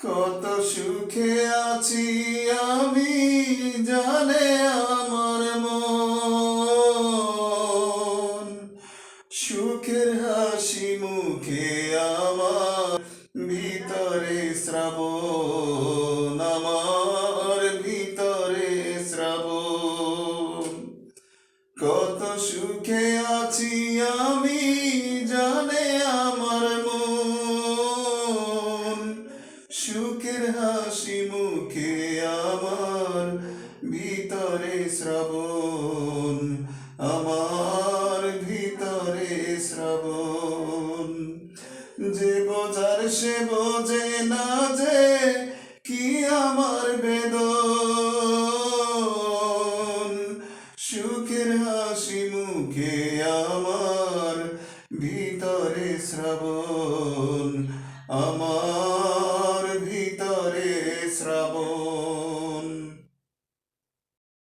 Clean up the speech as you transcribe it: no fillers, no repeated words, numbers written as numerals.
কত সুখে আছি আমি, জানে আমার মন। সুখের হাসি মুখে আমার, ভিতরে শ্রাবণ, আমার ভিতরে শ্রাবণ। কত সুখে আছি আমি, জানে আমার মন। সুখের হাসি মুখে আমার, ভিতরে শ্রাবণ, আমার ভিতরে শ্রাবণ। যে বোঝার সে বোঝে না যে কি আমার বেদন। সুখের হাসি মুখে আমার, ভিতরে শ্রাবণ, আমার ভিতরে শ্রাবণ।